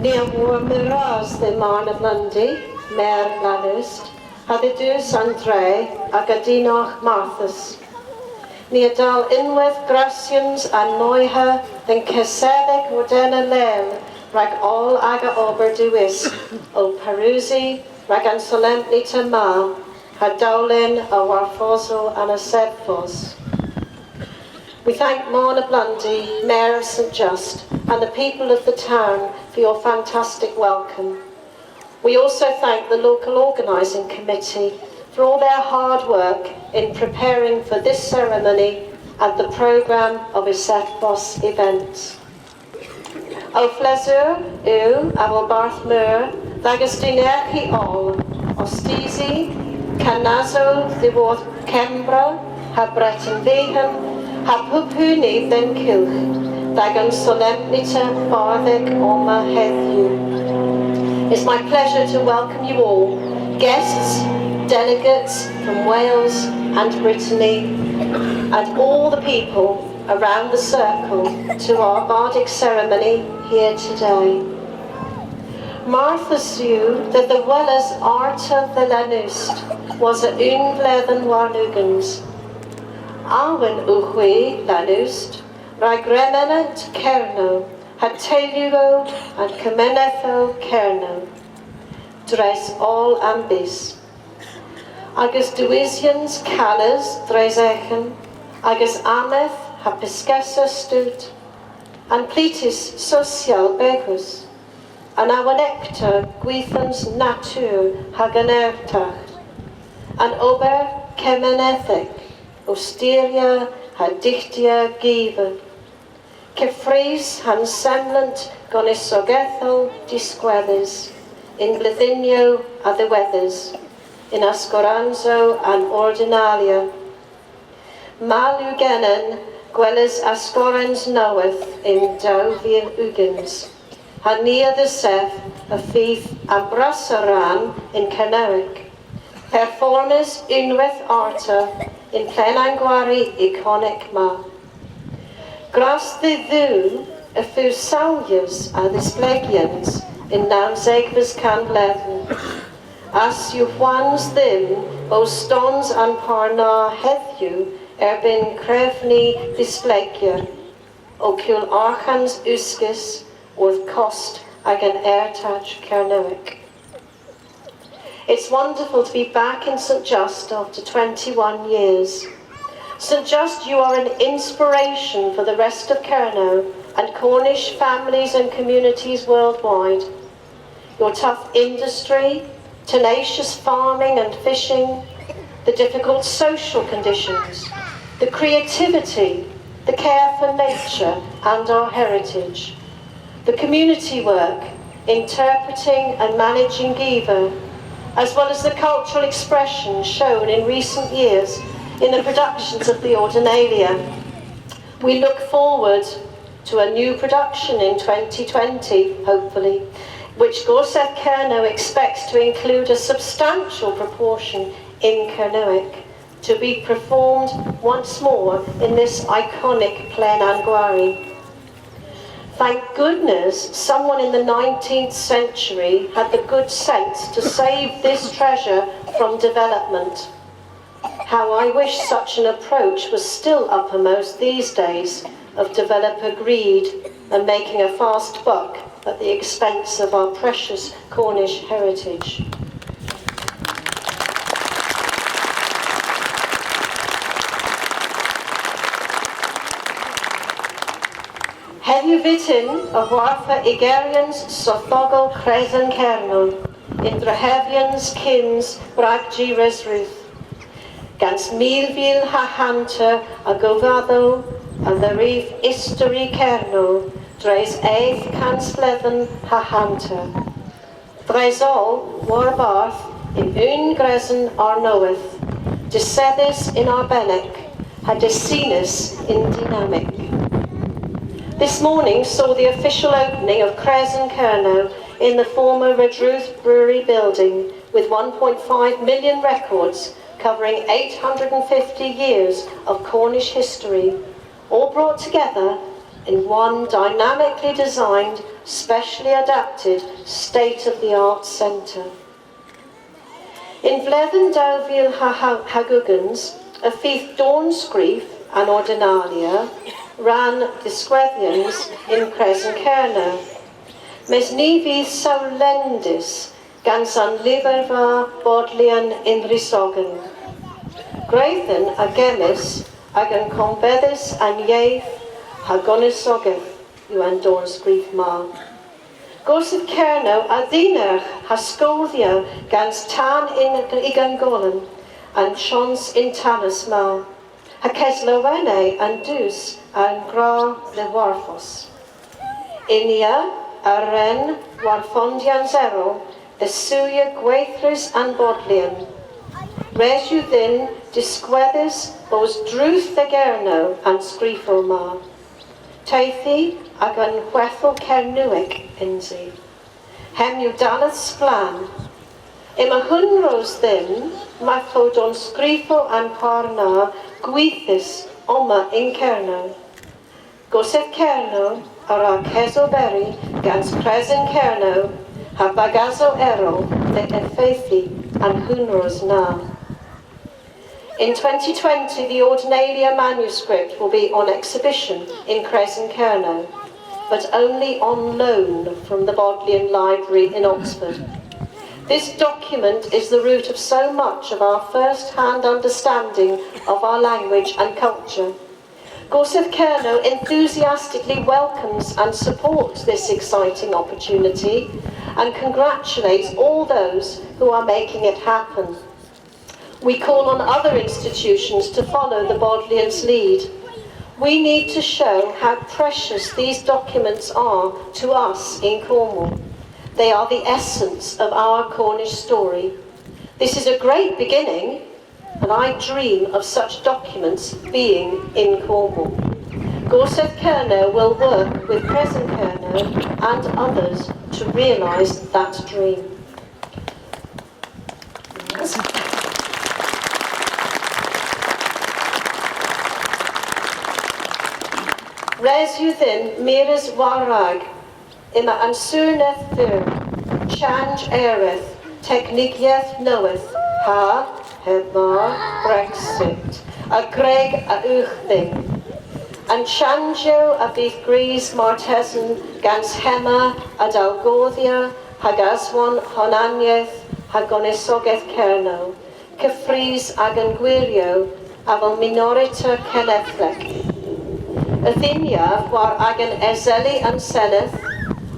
Nia mor myras the Marna Blundy, Mer Lanust, had the dus Andre Agadinoch Marthas. Nia dal inweth gracians and noiha, then Kesedic Wardena Lel, rag all aga ober duis, o Perusi, rag an solemnly to ma, had dowlin a warfoso and a sedfos. We thank Marna Blundy, Mayor of St Just, and the people of the town for your fantastic welcome. We also thank the local organising committee for all their hard work in preparing for this ceremony and the programme of Eisteddfos events. O pleasure yw a fel barth myr, ddagos dinerchi ol, ostisi, canazol ddiwodd Cembra, ha Breton Fehan, ha pwpwni then cilch, dagan solemnita barddeg oma heddiw. It's my pleasure to welcome you all, guests, delegates from Wales and Brittany, and all the people around the circle to our bardic ceremony here today. Martha's view that the Welles Arta the Lanust was a ungleden warnugans. Awen Uchwe Lanust, rag Melennek Kernow, had Telugo and Comenetho Kernow. Dres all ambis. Agus Dewisians Callas Dres Echen, agus Ameth ha Piscessa Stut, and Pletis Social Becus, and Awanecta Gwythans Natur Haganertacht, and Ober Kemenethek, Osteria ha Dichtia Giva, Kefries han semlant Gonisogethel disquedes, in Blithinio a the weathers, in Ascoranzo and Ordinalia. Malugenen Gwelys Ascorans knoweth in Dowvian Ugans, ha near the Seth a thief Abrasaran in Kernow, performers unweth Arta in Plenanguari iconic ma. Gras the ddu a few sawyers a displegians in Namsegvas Canbledden, as you wans them o stones and parna heddiw erbyn crefni displegier, o cwl archans usgus with cost ag an airtach Kernowick. It's wonderful to be back in St Just after 21 years. St Just, you are an inspiration for the rest of Kernow and Cornish families and communities worldwide. Your tough industry, tenacious farming and fishing, the difficult social conditions, the creativity, the care for nature and our heritage, the community work, interpreting and managing Giva, as well as the cultural expression shown in recent years in the productions of the Ordinalia. We look forward to a new production in 2020, hopefully, which Gorsedh Ceremony expects to include a substantial proportion in Kernowick, to be performed once more in this iconic Plenanguari. Thank goodness someone in the 19th century had the good sense to save this treasure from development. How I wish such an approach was still uppermost these days of developer greed and making a fast buck at the expense of our precious Cornish heritage. Heddiw vitin a wartha igerians sothogol cresen Kernow, in Drehevians kins braggi resruth. Gans milvil ha hanta a govado a the reef history Kernow, dres eith cans fledden ha hanta. Dres all warbarth in gresen ar knoweth, desedis in our Melennek, ha desinus in dynamic. This morning saw the official opening of Gorsedh Ceremony in the former Redruth Brewery building with 1.5 million records covering 850 years of Cornish history, all brought together in one dynamically designed, specially adapted, state-of-the-art centre. In Vleddyn 2000 hagwgans, y fydd dawnsgrif an ordinalia ran disgweddians in Crescent Kernow. Mes ni fydd sawlendus gan san lyfrfa bodlian in Rhysogan. Greithin a gemis ag yn confeddus an ieith hagonisogeth yw an dawnsgrif ma. Gorsedh Cernow a ddynach hasgoldio gans tan i gangolan an sions in tanas ma. Ha ceslowene an dus an gra le warfos. Inia a ren warfondian zero the suya gweithrys an bodlian. Res yw ddyn disgweddus os drwth the Kernow an sgrifo ma. Teithi ag an chwethol Cernwyc insi. Hem yw dalath sblan. Ima hwnros ddim mae fod o'n sgrifo an parna gweithus oma in Kernow. Gorsedh Ceremony ar a cesoberi gans Crescent Kernow ha bagazo erol de effeithi an hwnros na. In 2020, the Ordinalia manuscript will be on exhibition in Crescent Kernow, but only on loan from the Bodleian Library in Oxford. This document is the root of so much of our first-hand understanding of our language and culture. Gorsedh Ceremony enthusiastically welcomes and supports this exciting opportunity and congratulates all those who are making it happen. We call on other institutions to follow the Bodleians' lead. We need to show how precious these documents are to us in Cornwall. They are the essence of our Cornish story. This is a great beginning, and I dream of such documents being in Cornwall. Gorsedh Ceremony will work with Crescent Kernow and others to realise that dream. Res yw ddyn miras warag, ima answrneth fyr, change ereth, technigiaeth noweth, ha, hebmar, Brexit, a greg a uchthing. An changio a bydd gris martesan gans hema a dalgoddia, hagaswan honaniaeth, hagonisogeth Kernow, cyffrys ag yn gwirio, a fel minorita cenethlec. Athenia war ag yn ezeli yn seneth,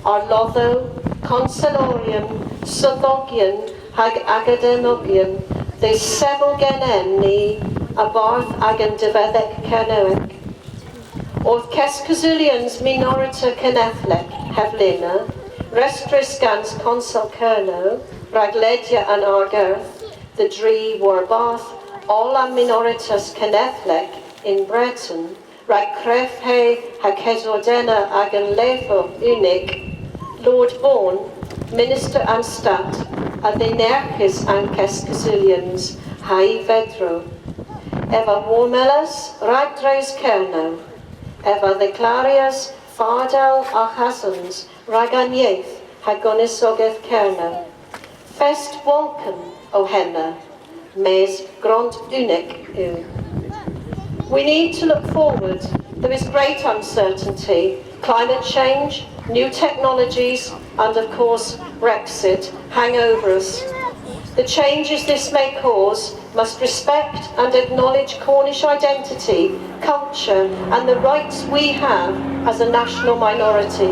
ar lotho, consulorium, soddogion, hag agademogion, they sebel genen ni, a barth ag yn dyfeddec Kernowic. Oedd Cescasulians minorita cenethlec heflena, restris gans consul Kernow, ragledia an argerth, the dri war barth, all a minoritas cenethlec in Breton, rag crefhe ha cesordena ag yn lefo unig, Lord Vaughan, Minister and Stat, a ddenerchus an Cescasulians, hai vedro. Eva Warmelas, ragdreis Kernow, Eva declarias, fardal a chasons, raganiaeth, hagonisogeth Kernow. Fest Walken, o henna, mes grond unig yw. We need to look forward. There is great uncertainty. Climate change, new technologies, and of course Brexit hang over us. The changes this may cause must respect and acknowledge Cornish identity, culture, and the rights we have as a national minority.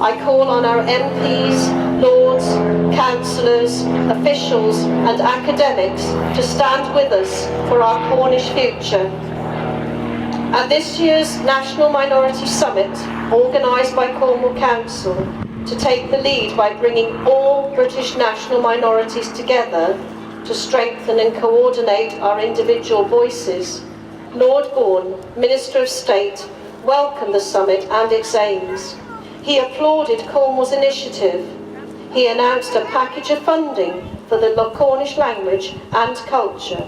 I call on our MPs, lords, councillors, officials, and academics to stand with us for our Cornish future. At this year's National Minority Summit, organised by Cornwall Council, to take the lead by bringing all British national minorities together to strengthen and coordinate our individual voices, Lord Vaughan, Minister of State, welcomed the summit and its aims. He applauded Cornwall's initiative. He announced a package of funding for the Cornish language and culture.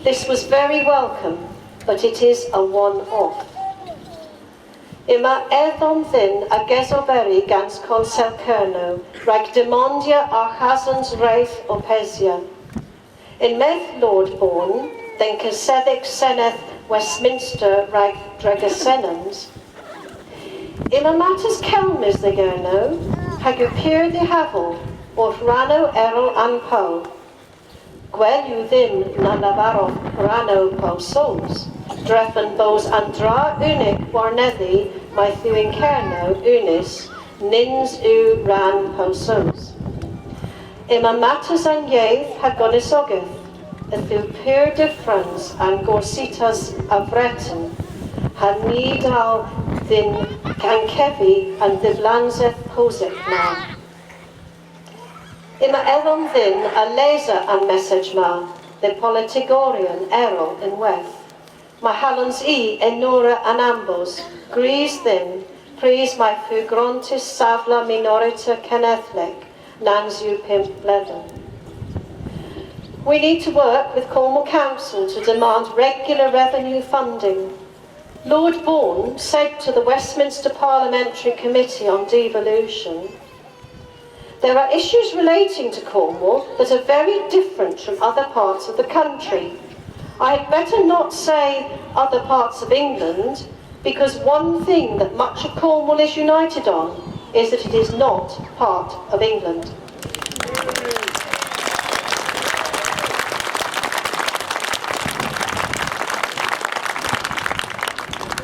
This was very welcome, but it is a one-off. Ima eddom ddyn a gesoberi gans consel Kernow, rhaid demondia a chasans reith o Pesia. In meth Lord Born, then Cyseddic Senedd Westminster rhaid Dregasenans. Ima matters Kelmis the Kernow, hag yw pyr di hafel, o'r rano erol an po. Gwel yw ddim na lafarodd rano po souls. Dreffen bos an dra unig warneddi mae thywyn Kernow unis nins yw ran po souls. Ima matters an ieith hag onisogydd, y thyw pyr difference an gorsitas a Breton, ha ni dal ddyn gan cefi an ddiflanseth posig na. Ima eddom ddyn a laser an message ma, the politigorian erol in weth. Mae halons I enora an ambos, gris ddyn, pris mae ffugrontis safla minorita cenethleg, nans yw 5 bledon. We need to work with Cornwall Council to demand regular revenue funding. Lord Bourne said to the Westminster Parliamentary Committee on Devolution, there are issues relating to Cornwall that are very different from other parts of the country. I had better not say other parts of England, because one thing that much of Cornwall is united on is that it is not part of England.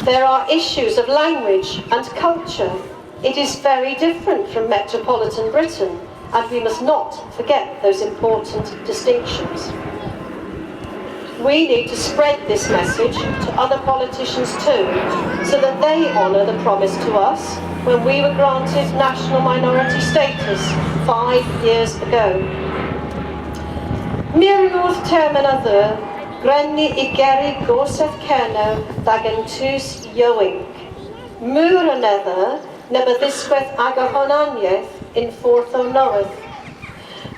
There are issues of language and culture. It is very different from metropolitan Britain, and we must not forget those important distinctions. We need to spread this message to other politicians too, so that they honour the promise to us when we were granted national minority status 5 years ago. Miriodd termynaddur, grenni I geri Gorsedh Ceremony dagen tus ywink. Mwr anedda, nebyddisgweth ag a honaniaeth in forth o noeth.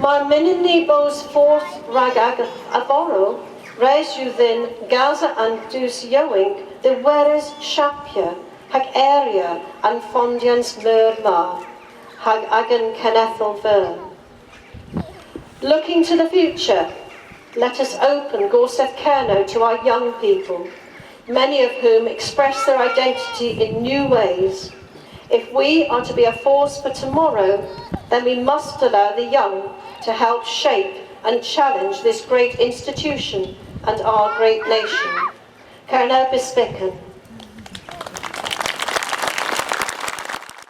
Mae'r minyn ni bos forth rag ag a borrow, reis yw ddyn Gaza and dus ywink, the weres siapia, hag area and fondians myr ma, hag agan cenethol fyr. Looking to the future, let us open Gorsedh Ceremony to our young people, many of whom express their identity in new ways. If we are to be a force for tomorrow, then we must allow the young to help shape and challenge this great institution and our great nation. Kernow Bispican.